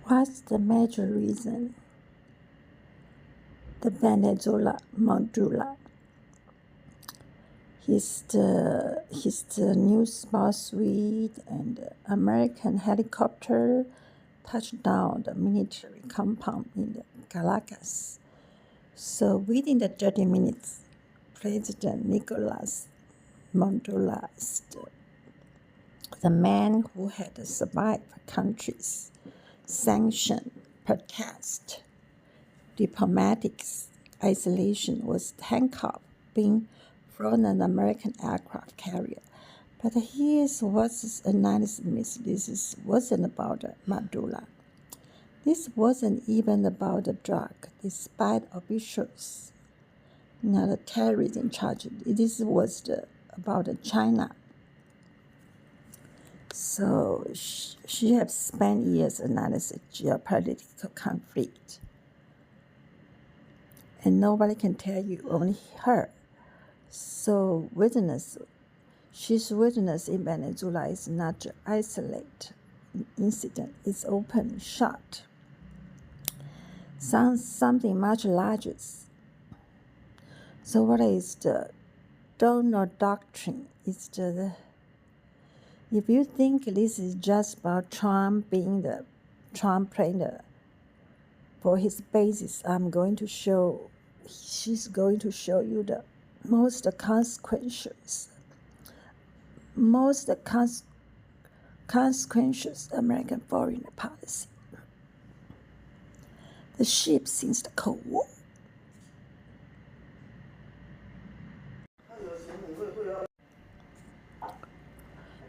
What's the major reason the Venezuela Maduro his the new sports suite and American helicopter touched down the military compound in the Caracas. So within the 30 minutes, President Nicolas Maduro, the man who had survived countries' sanction, protest, diplomatic isolation, was handcuffed, being flown an American aircraft carrier. But here's what's analysis. This wasn't about Maduro. This wasn't even about the drug, despite officials the terrorism charge. This was about China. So she has spent years analyzing geopolitical conflict. And nobody can tell you, only her. So she's witness in Venezuela is not an isolated incident, it's open, shut. Something much larger. So what is the donor doctrine? It's if you think this is just about Trump playing for his basis, she's going to show you the most consequential American foreign policy. The ship since the Cold War.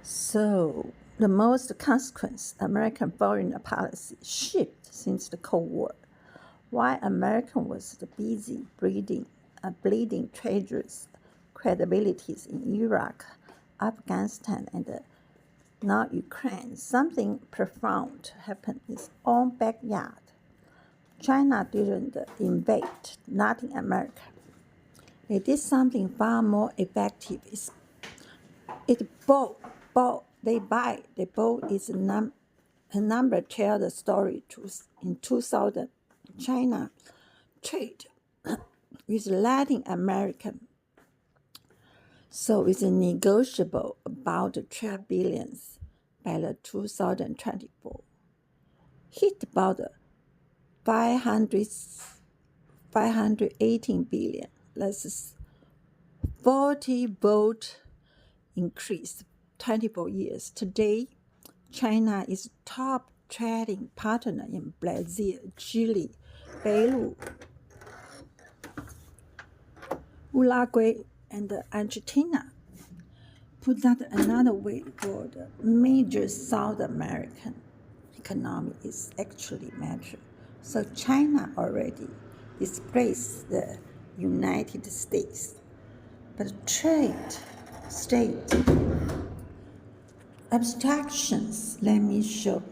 So the most consequence American foreign policy shift since the Cold War. Why America was busy bleeding treasures, credibilities in Iraq, Afghanistan, and now Ukraine. Something profound happened in its own backyard. China didn't invade Latin America. They did something far more effective. They bought its number tell the story in 2000. China trade with Latin America. So it's negotiable about 12 billion by the 2024. Hit about 518 billion. That's 40-fold increase, 24 years. Today, China is top trading partner in Brazil, Chile, Peru, Uruguay, and Argentina. Put that another way, for the major South American economy is actually matter. So China already displaced the United States. But trade, state, abstractions, let me show.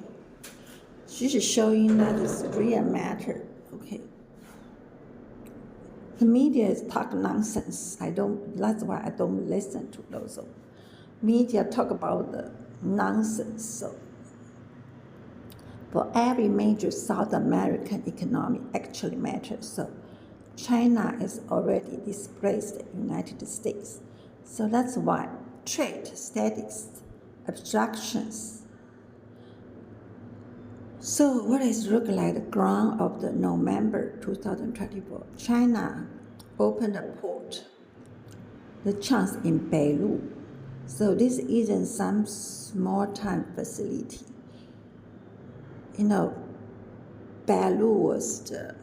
She's showing that it's real matter. Okay. The media is talk nonsense. That's why I don't listen to those. Media talk about the nonsense. So for every major South American economy actually matters. So China is already displaced the United States. So that's why trade, statistics, abstractions. So what is look like the ground of the November 2024? China opened a port, the chance in Peru. So this isn't some small-time facility. Peru was the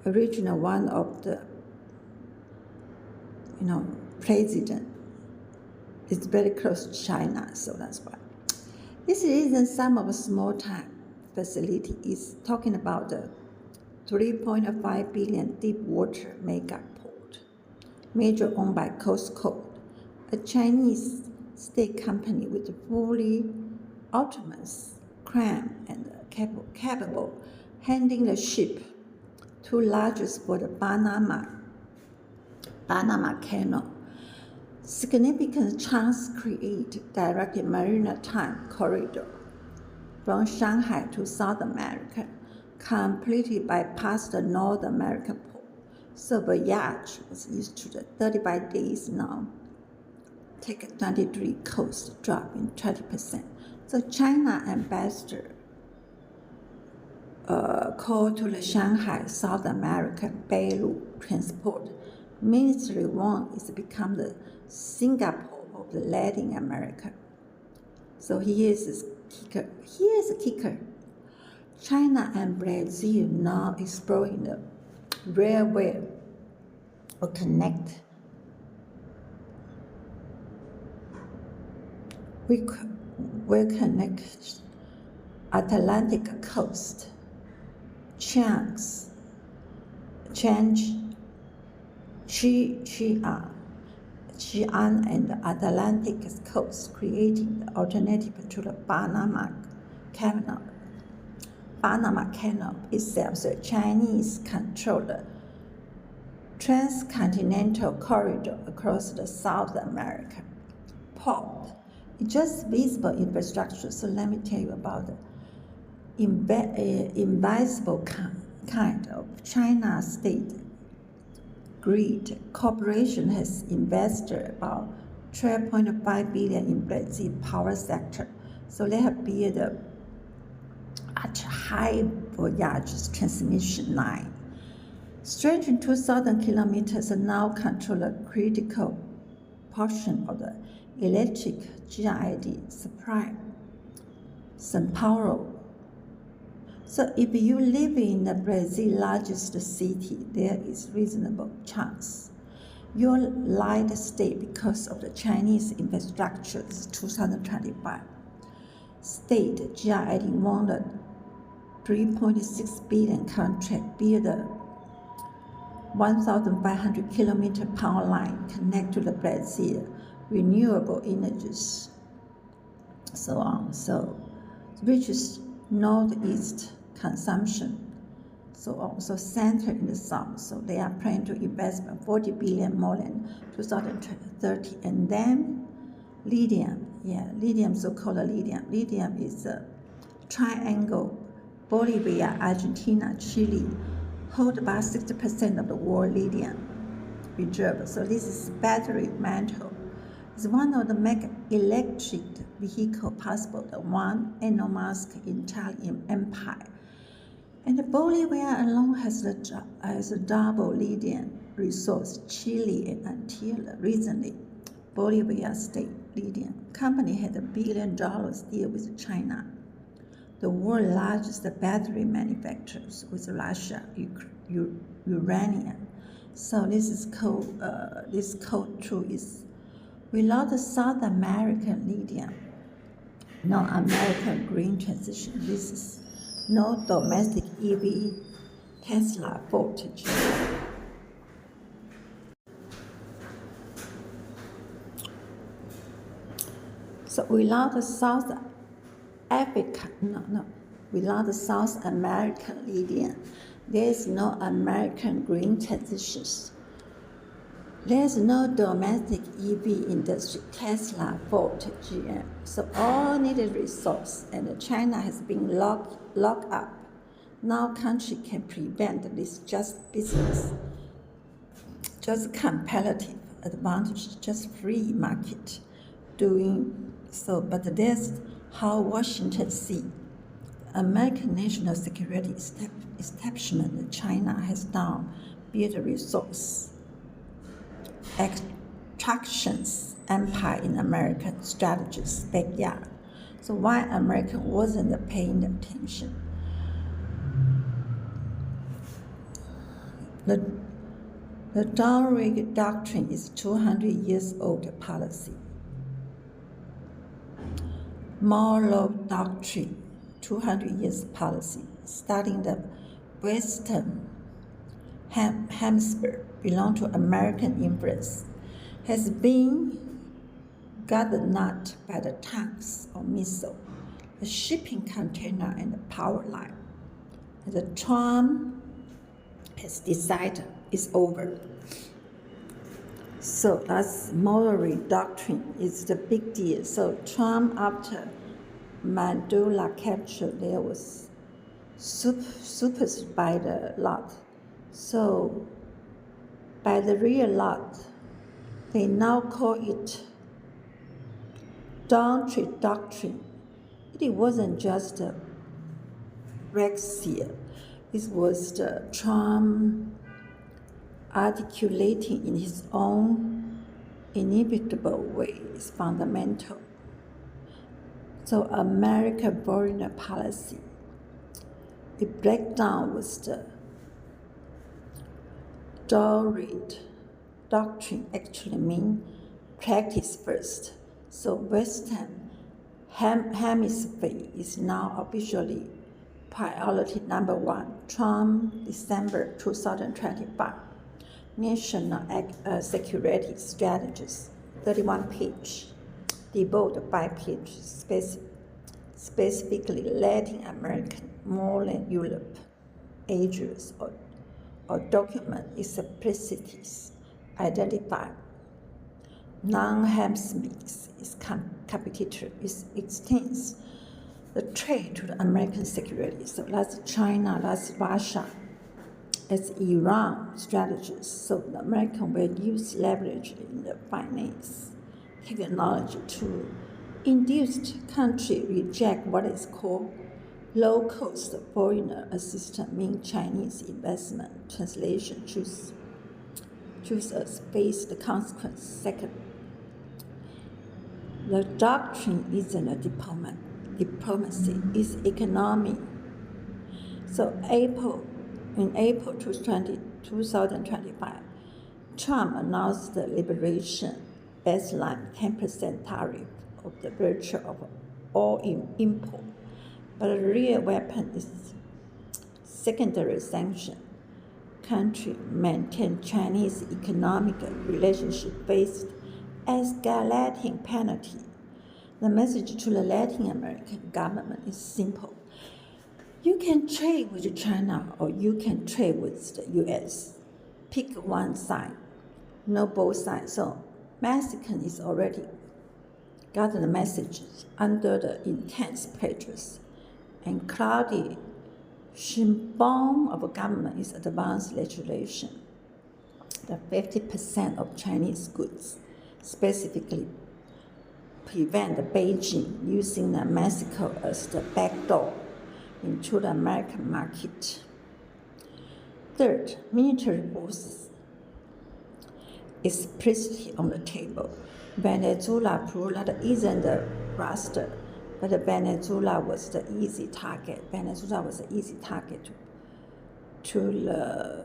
original one of the, president. It's very close to China, so that's why. This isn't some of a small-time facility. It's talking about the 3.5 billion deep water mega port, major owned by COSCO, a Chinese state company with fully autonomous crane and capable handling the ship, two largest for the Panama Canal. Significant chance create direct maritime corridor. from Shanghai to South America, completely bypassed the North American port. So voyage was used to the 35 days now. Take a 23 coast, drop in 20%. So China ambassador called to the Shanghai South American Bailu Transport Ministry warned it's become the Singapore of the Latin America. So here's the kicker. China and Brazil now exploring the railway will connect Atlantic coast, Xi'an and the Atlantic coast, creating the alternative to the Panama Canal. Panama Canal itself, the Chinese control the transcontinental corridor across the South America port. It's just visible infrastructure. So let me tell you about the invisible kind of China state grid. Corporation has invested about 12.5 billion in Brazil power sector. So they have built a high voltage transmission line, stretching 2,000 kilometers, and now control a critical portion of the electric grid supply, São Paulo. So if you live in the Brazil largest city, there is reasonable chance your light stay because of the Chinese infrastructure. 2025 state GRID won the 3.6 billion contract, build a 1,500 kilometer power line connect to the Brazil renewable energies, so on. So which is northeast consumption, so also center in the south. So they are planning to invest 40 billion more than 2030. And then lithium, so-called lithium. Lithium is a triangle. Bolivia, Argentina, Chile hold about 60% of the world lithium reserve. So this is battery metal. It's one of the make electric vehicle possible, the one Elon Musk Italian empire. And Bolivia alone has a double lithium resource. Chile and until recently, Bolivia State Lithium Company had $1 billion deal with China, the world's largest battery manufacturers, with Russia, uranium. So this is this code true is without the South American lithium, no American green transition. This is no domestic EV, Tesla, voltage. So without the South without the South American lithium, there is no American green transitions. There is no domestic EV industry, Tesla, Ford, GM. So all needed resource, and China has been locked up. No country can prevent this just business, just competitive advantage, just free market doing so. But that's how Washington see American national security establishment. China has now built a resource extractions empire in American strategies backyard. So why America wasn't paying attention? The Monroe Doctrine is 200 years old policy. Monroe Doctrine, 200 years policy, starting the Western Hemisphere, belong to American influence, has been gathered not by the tanks or missile, the shipping container and the power line. And the Trump has decided it's over. So that's Monroe Doctrine is the big deal. So Trump, after Mandula capture, there was supers by the lot. So by the real lot, they now call it Downtree Doctrine. It wasn't just a Brexit, it was the Trump articulating in his own inevitable way is fundamental. So American foreign policy, the breakdown was the Downtree Doctrine actually mean practice first. So Western Hemisphere is now officially priority number one. Trump, December 2025. National Security Strategies, 31 page. Devote 5 pages specifically Latin American, more than Europe, areas or document explicities identify non-hemispheres is competitor is extends the trade to the American security. So that's China, that's Russia, it's Iran strategies. So the American will use leverage in the finance technology to induce country reject what is called low-cost foreigner assistance, mean Chinese investment. Translation, choose us face the consequence. Second, the doctrine isn't a diplomacy, it's economy. So in April 2025, Trump announced the liberation baseline 10% tariff of the virtue of all import. But the real weapon is secondary sanction. Country maintain Chinese economic relationship based escalating penalty. The message to the Latin American government is simple. You can trade with China or you can trade with the US. Pick one side, no both sides. So Mexican is already got the messages under the intense pressures. And Claudia Sheinbaum of government is advanced legislation. The 50% of Chinese goods specifically prevent Beijing using Mexico as the backdoor into the American market. Third, military forces explicitly on the table. Venezuela proved that isn't the roster, but Venezuela was the easy target. Venezuela was the easy target to the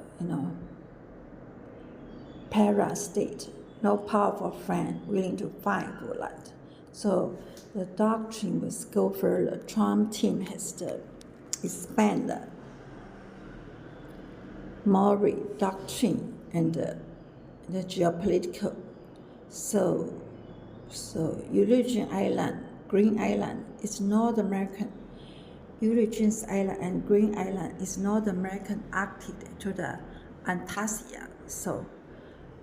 para state. No powerful friend willing to fight for that. So the doctrine was go further. Trump team has to expand the Maury doctrine and the geopolitical. So Eugene Island, Green Island is North American. Eugene's Island and Green Island is North American Arctic to the Antarctica. So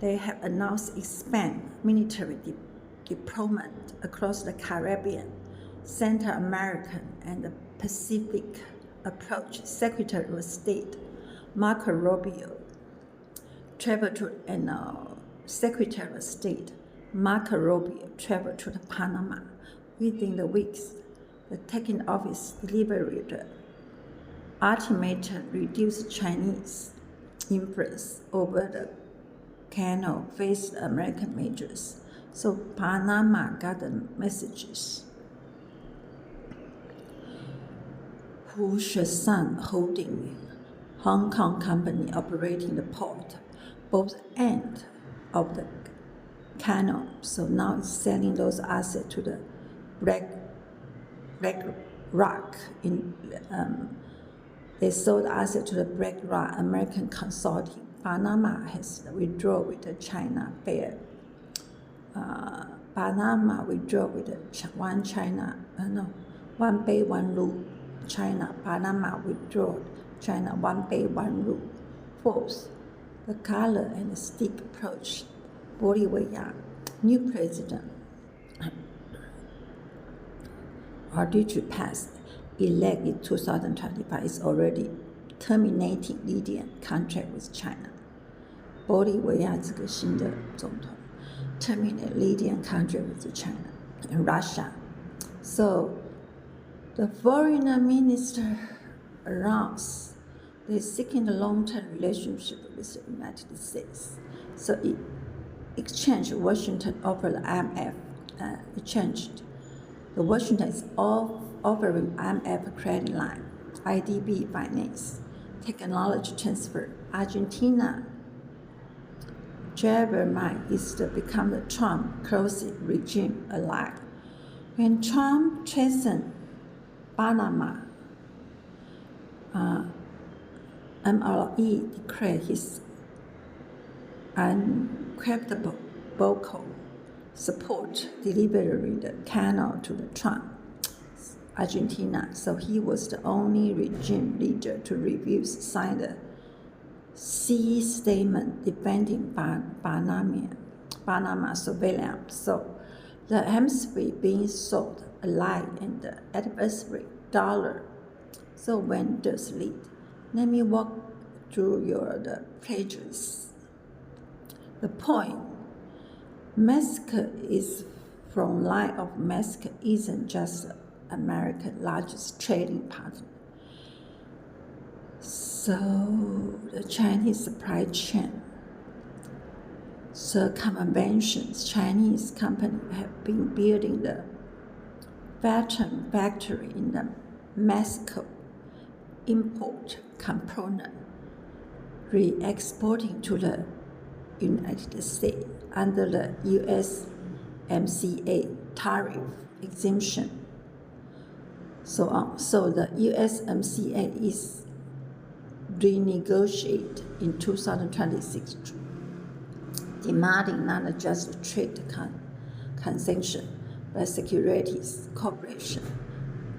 they have announced expand military deployment across the Caribbean, Central American, and the Pacific approach. Secretary of State Marco Rubio traveled to Secretary of State Marco Rubio traveled to Panama. Within the weeks, the taking office delivered the ultimatum reduced Chinese influence over the canal faced American measures. So Panama got the messages. Hu Sheshan Holding, Hong Kong company operating the port, both ends of the canal. So now it's selling those assets to the BlackRock. They sold assets to the BlackRock American Consulting. Panama has withdrawn with the China Fair. Panama withdraw with the one Belt, one rule. China, Panama withdraw. China, one Belt, one rule. Fourth, the color and the steep approach. Bolivia, new president. arbitrary path elect in 2025 is already terminating lithium contract with China. 玻利维亚这个新的总统 terminate lithium contract with China and Russia. So the foreign minister announced they're seeking a long-term relationship with the United States. So it exchanged Washington offered the IMF. The Washington is offering IMF credit line, IDB finance, technology transfer. Argentina Javier Milei is to become the Trump closest regime ally. When Trump threatened Panama, MLE declared his unequivocal support, delivering the canal to the Trump, Argentina. So he was the only regime leader to refuse to sign the C statement defending Panama surveillance. So the hemisphere being sold ally and the adversary dollar. So when does lead? Let me walk through the pages. The point, Mexico is from line of Mexico isn't just America's largest trading partner. So the Chinese supply chain circumventions, Chinese companies have been building the Phantom factory in the Mexico, import component, re-exporting to the United States under the USMCA tariff exemption, so on. So the USMCA is renegotiated in 2026, demanding not just trade concession, but securities cooperation.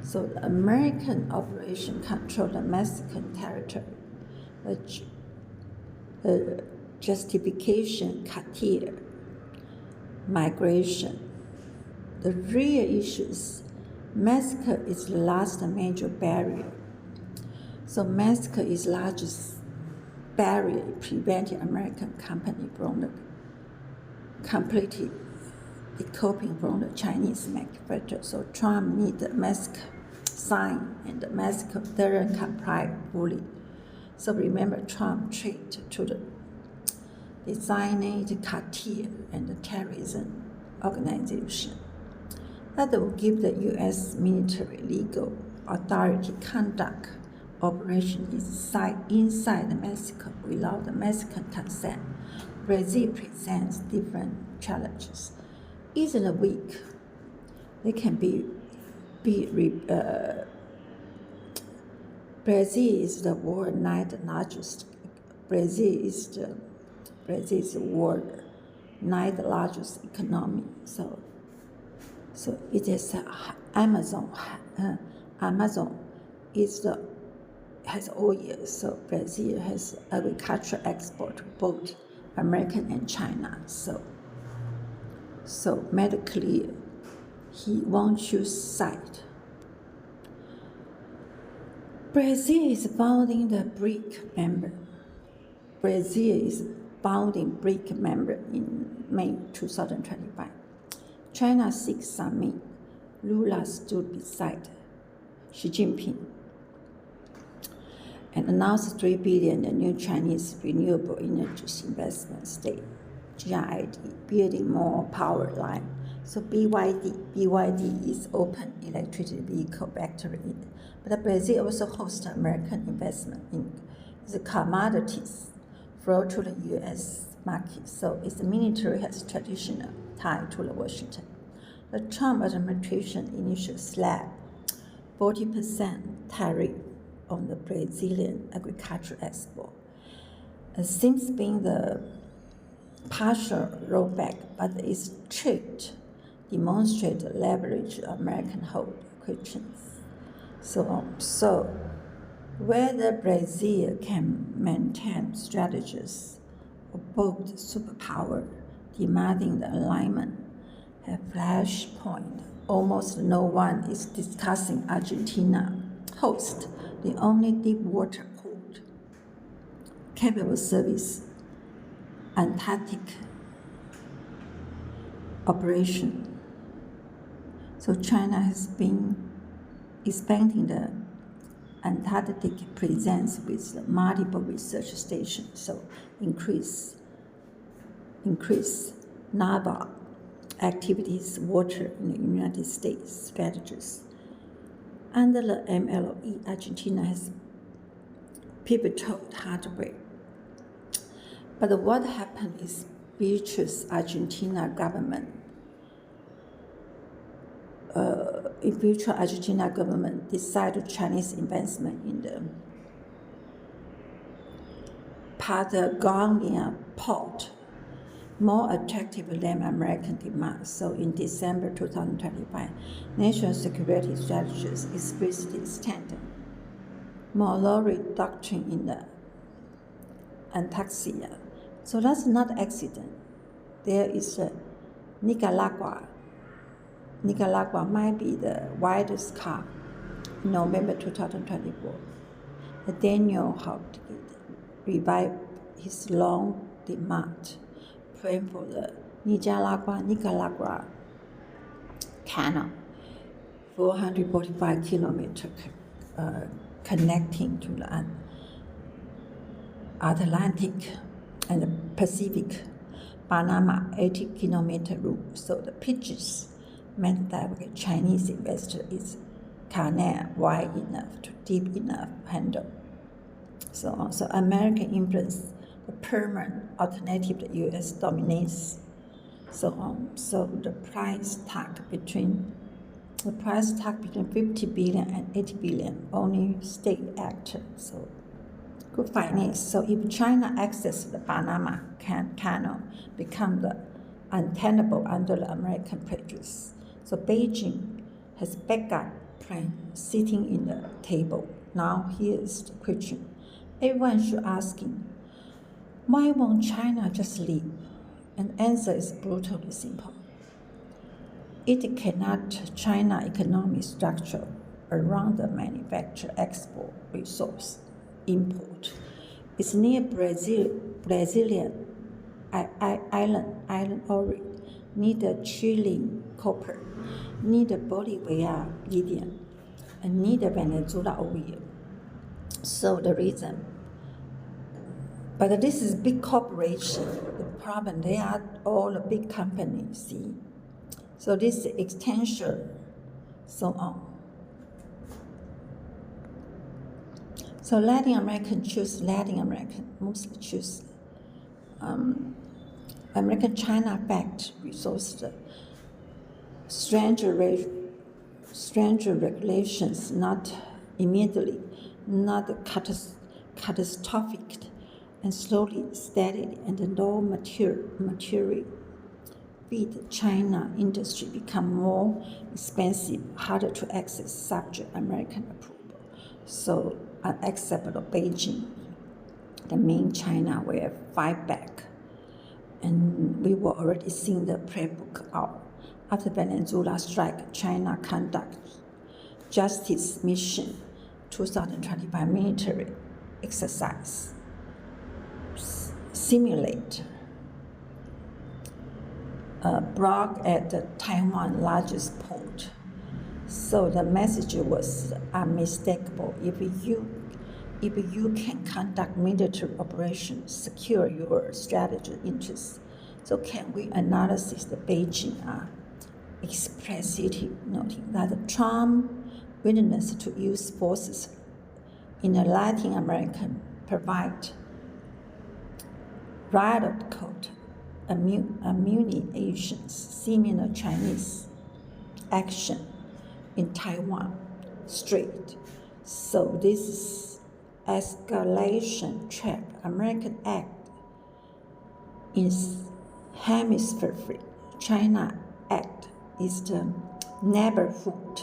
So the American operation control the Mexican territory. The justification, cartel, migration. The real issues, Mexico is the last major barrier. So Mexico is largest barrier preventing American company from the completely decoupling from the Chinese manufacturer. So Trump need the Mexico sign, and the Mexico doesn't comply fully. So remember, Trump treat to the designated cartel and the terrorism organization that will give the U.S. military legal authority conduct operation inside Mexico without the Mexican consent. Brazil presents different challenges. Easily weak, they can Brazil is the world ninth largest. Brazil is the world ninth largest economy. So it is Amazon. Amazon has oil. So Brazil has agricultural export, both American and China. So medically, he won't choose side. Brazil is founding the BRIC member. Brazil is founding BRIC member in May 2025. China 6 summit. Lula stood beside Xi Jinping and announced $3 billion in new Chinese renewable energy investment state, GRID, building more power line. So BYD is open electric vehicle factory. But Brazil also hosts American investment in the commodities flow to the U.S. market. So its military has traditional tie to the Washington. The Trump administration initially slapped 40% tariff on the Brazilian agricultural export. Since being the partial rollback, but its strict demonstrate the leverage American hold questions. So whether Brazil can maintain strategies of both superpower demanding the alignment have flashpoint almost no one is discussing Argentina host the only deep water port capable service Antarctic operation. So China has been expanding the Antarctic presence with multiple research stations, so increase naval activities, water in the United States strategies. Under the MLE, Argentina has pivotal hardware. But what happened is Beatrice Argentina government decided Chinese investment in the Patagonia port more attractive than American demand. So in December 2025, national security strategies explicitly stand Monroe Doctrine in the Antarctica. So that's not accident. There is a Nicaragua. Nicaragua might be the widest car in November 2024. Daniel Houghton revived his long demand plan for the Nicaragua Canal, 445 kilometers connecting to the Atlantic and the Pacific. Panama 80 kilometer route. So the pitches meant that the Chinese investor is canal wide enough to deep enough handle. So also American influence, the permanent alternative to U.S. dominates. So the price tag between 50 billion and 80 billion only state actor. So good finance. So if China accesses the Panama Canal, become the untenable under the American prejudice. So Beijing has backup plan sitting in the table. Now here is the question. Everyone should asking, why won't China just leave? And the answer is brutally simple. It cannot China economic structure around the manufacture export resource import. It's near Brazilian island origin, neither Chilean copper, neither Bolivia lithium, and neither Venezuela oil. So the reason, but this is big corporation. The problem, they are all the big companies, see. So this extension, so on. So Latin American choose Latin American, mostly choose American China-backed resources. Stranger regulations, not immediately, not catastrophic, and slowly, steadily, and the low material feed China industry become more expensive, harder to access, subject American approval. So unacceptable Beijing, the main China will fight back. And we were already seeing the playbook out. After Venezuela strike, China conduct Justice Mission 2025 military exercise, simulate block at the Taiwan largest port. So the message was unmistakable. If you can conduct military operations, secure your strategic interests, so can we analyze the Beijing explicitly noting that Trump willingness to use forces in the Latin American provide riot code ammunitions similar Chinese action in Taiwan Strait. So this is escalation trap. American act is hemisphere free. China act is the neighborhood.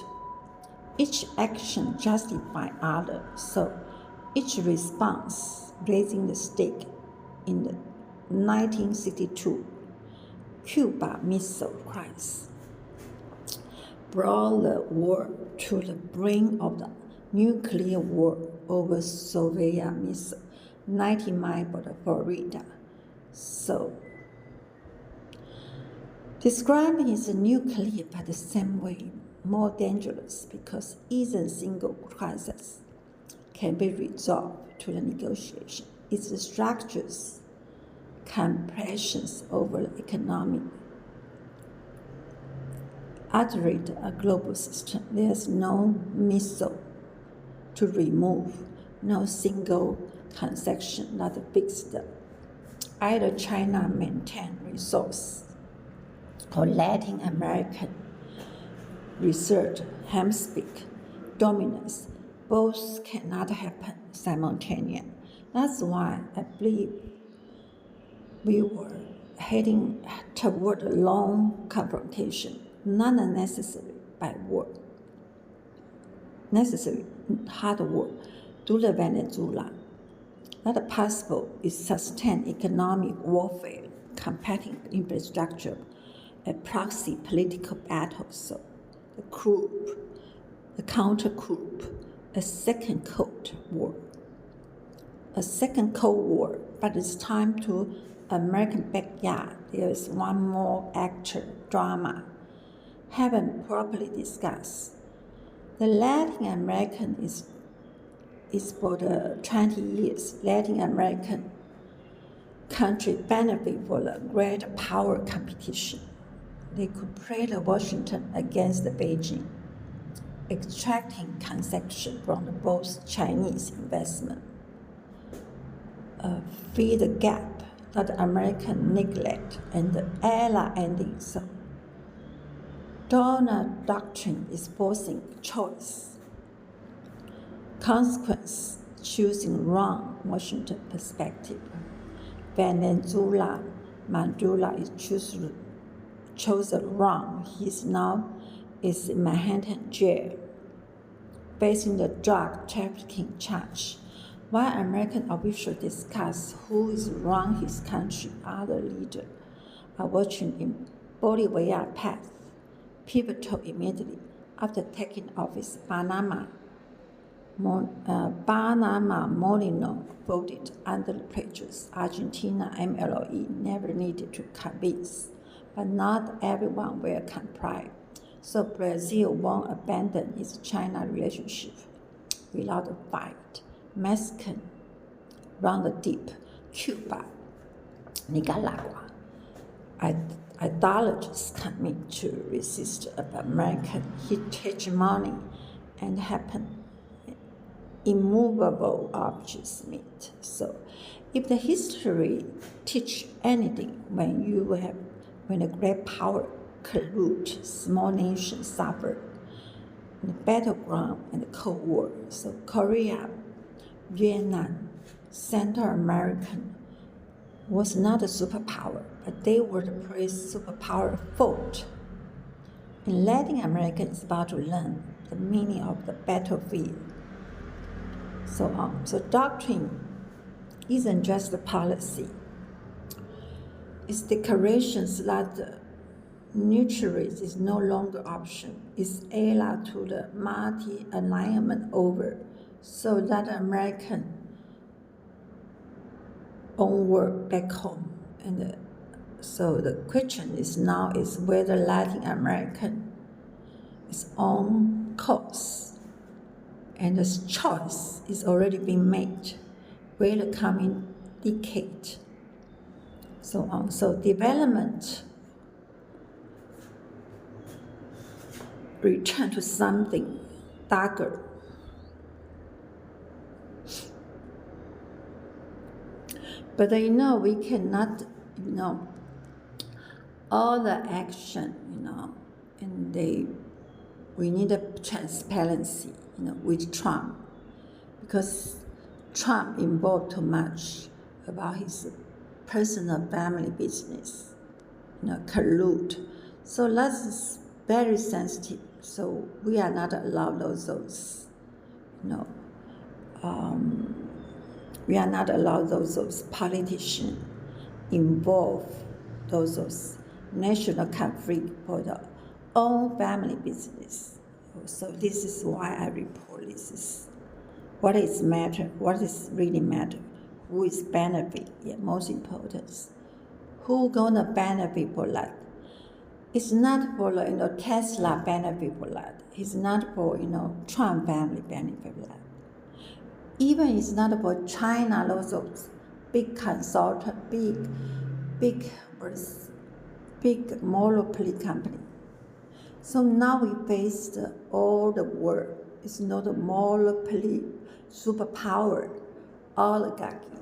Each action justifies other. So each response raising the stake in the 1962 Cuba Missile Crisis. brought the world to the brink of the nuclear war over Soviet missile 90 miles from Florida. So, describing his nuclear but the same way, more dangerous because each single crisis can be resolved to the negotiation. Its structures, compressions over the economic, alterate a global system. There's no missile to remove, no single transaction that fixed. Either China maintain resource or Latin American research hemisphere dominance. Both cannot happen simultaneously. That's why I believe we were heading toward a long confrontation, not necessary by war, necessary hard war to the Venezuela. Not possible is sustained economic warfare, combating infrastructure, a proxy political battle. So the coup, the counter coup, a second Cold War. A second Cold War, but it's time to American backyard. There is one more actor drama. Haven't properly discussed. The Latin American is for the 20 years. Latin American country benefit for the great power competition. They could play the Washington against the Beijing, extracting concession from the both Chinese investment. Fill the gap that American neglect and the era ending. So Donald doctrine is forcing choice. Consequence, choosing wrong Washington perspective. Venezuela, Maduro is chosen wrong. He's now is in Manhattan jail, facing the drug trafficking charge. While American officials discuss who is wrong his country, other leaders are watching in Bolivia path. Pivotal immediately after taking office, Panama Molino voted under the prejudice. Argentina MLE never needed to convince, but not everyone will comply. So Brazil won't abandon its China relationship without a fight. Mexican run the deep. Cuba, Nicaragua, idolaters commit to resist American hegemony and happen immovable objects meet. So if the history teach anything, when a great power collude, small nations suffer. In the battleground in the Cold War, so Korea, Vietnam, Central American was not a superpower, but they were the superpower fought. In Latin America, it's about to learn the meaning of the battlefield. So on. So doctrine isn't just a policy. It's declarations that neutrality is no longer option. It's era to the multi-alignment over, so that American own work back home. And so the question is now is whether Latin American is on course, and the choice is already being made. Will the coming decade, so on. So development return to something darker. But we cannot, all the action, and we need a transparency, with Trump, because Trump involved too much about his personal family business, collude. So that's very sensitive. So we are not allowed those we are not allowed those politicians involved those national conflict for the own family business. So this is why I report this is what is matter, what is really matter, who is benefit, yeah, most important. Who gonna benefit for that? It's not for Tesla benefit for that. It's not for Trump family benefit for that. Even it's not for China, lots of big consultant, big monopoly company. So now we face all the world. It's not a monopoly, superpower, oligarchy.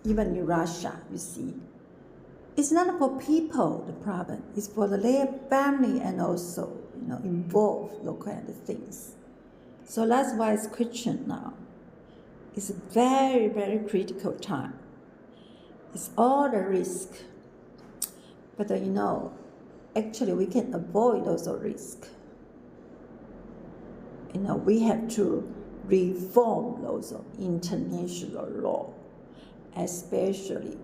Even in Russia, you see. It's not for people, the problem. It's for their family and also, involve local kind of things. So that's why it's Christian now. It's a very, very critical time. It's all the risk. But actually we can avoid those risks. We have to reform those international law, especially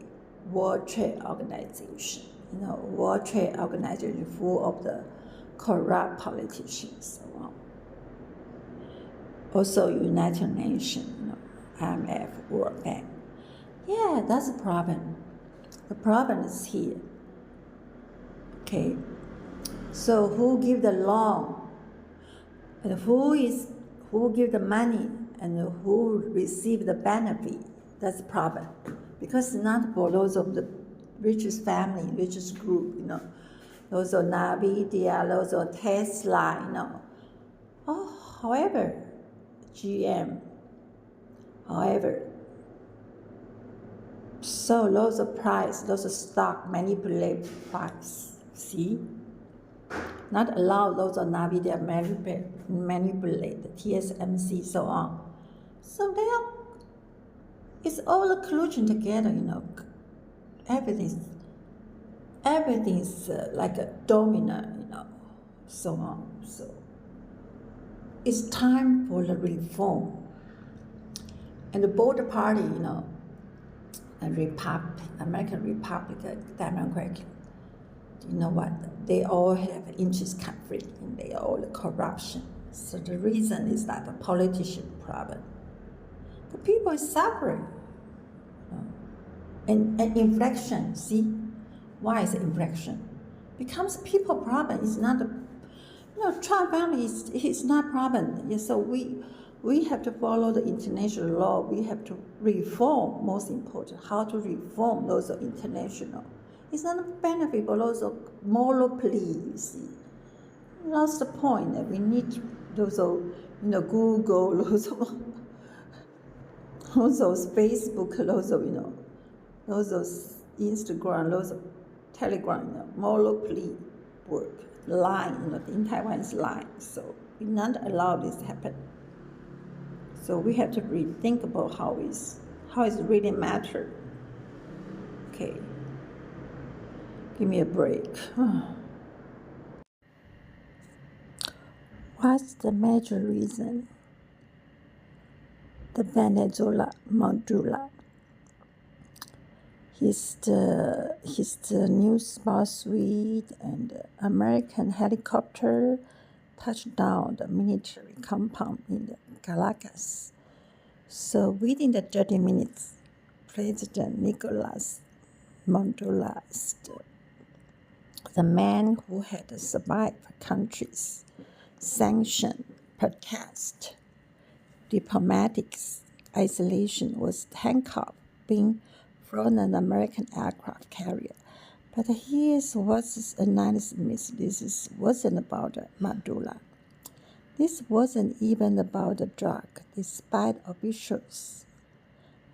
World Trade Organization. World Trade Organization full of the corrupt politicians. So on. Also United Nations, IMF, World Bank. Yeah, that's a problem. The problem is here. Okay. So who give the loan? And who give the money and who receive the benefit? That's the problem. Because it's not for those of the richest family, richest group, those are NVIDIA, those are Tesla, however, GM, however. So those are price, those are stock manipulate price. See? Not allow those are NVIDIA manipulate, TSMC, so on. So it's all the collusion together, everything's like a domino, so on. So it's time for the reform. And the both party, American Republican, Democratic, what? They all have interest conflict and they all the corruption. So the reason is that the politician problem. The people is suffering. And inflation, see? Why is it inflation? Becomes a people problem. It's not Trump family is not problem. Yeah, so we have to follow the international law. We have to reform, most important, how to reform those international. It's not a benefit for those of monopoly, you see. That's the point that we need those Google, those Facebook, those Instagram, those Telegram, monopoly work, line, in Taiwan is line. So we not allow this to happen. So we have to rethink about how it really matter. Okay. Give me a break. What's the major reason the Venezuela Maduro? He's the new small suite and American helicopter touched down the military compound in the Caracas. So within the 30 minutes, President Nicolas Maduro, the man who had survived countries, sanction, protest, diplomatic isolation, was handcuffed, being flown an American aircraft carrier. But here's what's analysis. This wasn't about Maduro. This wasn't even about the drug, despite officials,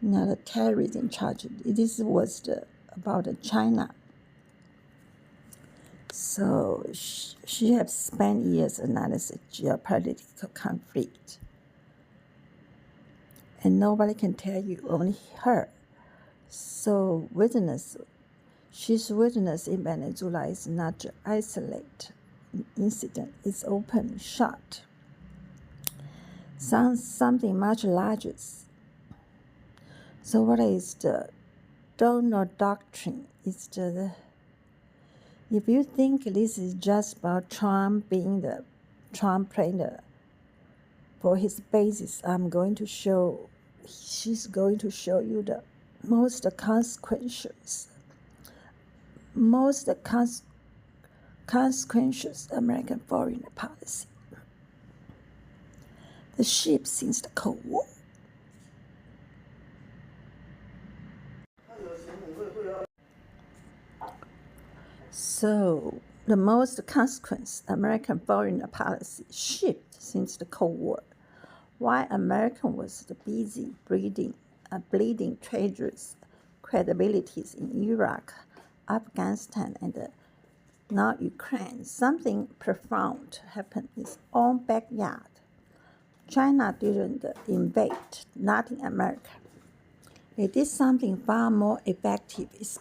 the terrorism charge. This was about China. So she has spent years analyzing geopolitical conflict. And nobody can tell you, only her. So she's witness in Venezuela is not an isolated incident, it's open, shut. Something much larger. So what is the donor doctrine? It's If you think this is just about Trump playing for his basis, she's going to show you the most consequential American foreign policy. The shift since the Cold War. So, the most consequent American foreign policy shift since the Cold War. While America was busy bleeding treasures, credibilities in Iraq, Afghanistan, and now Ukraine, something profound happened in its own backyard. China didn't invade Latin America. They did something far more effective.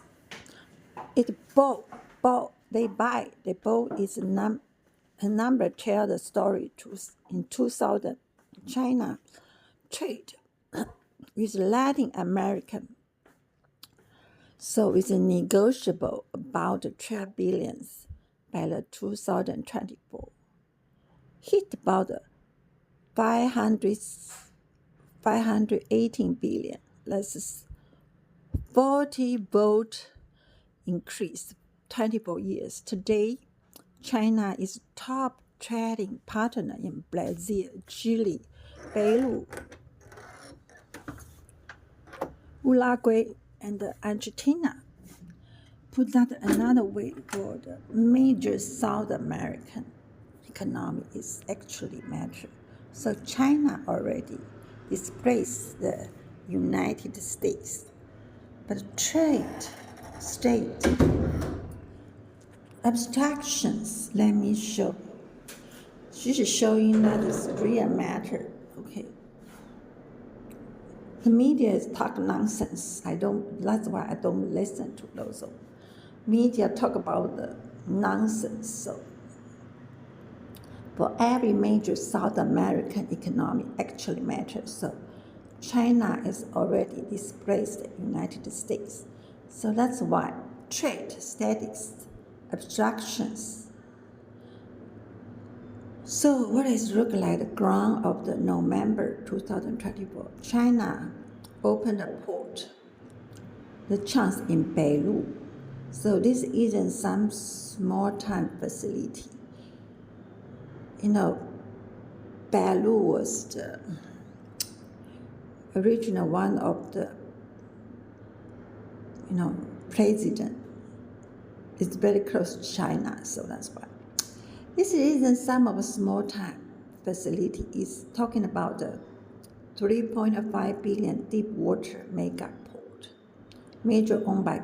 They bought its number tell the story in 2000. China trade with Latin America, so it's negotiable about 12 billion by the 2024. Hit about 518 billion. That's 40-fold increase, 24 years. Today, China is top trading partner in Brazil, Chile, Peru, Uruguay, and Argentina. Put that another way, for the major South American economy is actually matter. So China already displaced the United States. But trade, state, abstractions, let me show. She's showing that it's real matter, okay? The media talk nonsense. That's why I don't listen to those. Media talk about the nonsense. So for every major South American economy actually matters. So China is already displaced the United States. So that's why trade, statistics, abstractions. So what is look like the ground of the November 2024? China opened a port, the chance in Beirut. So this isn't some small-time facility. Beirut was the original one of the, president. It's very close to China, so that's why. This isn't some of a small-time facility. It's talking about the 3.5 billion deep water mega port, major owned by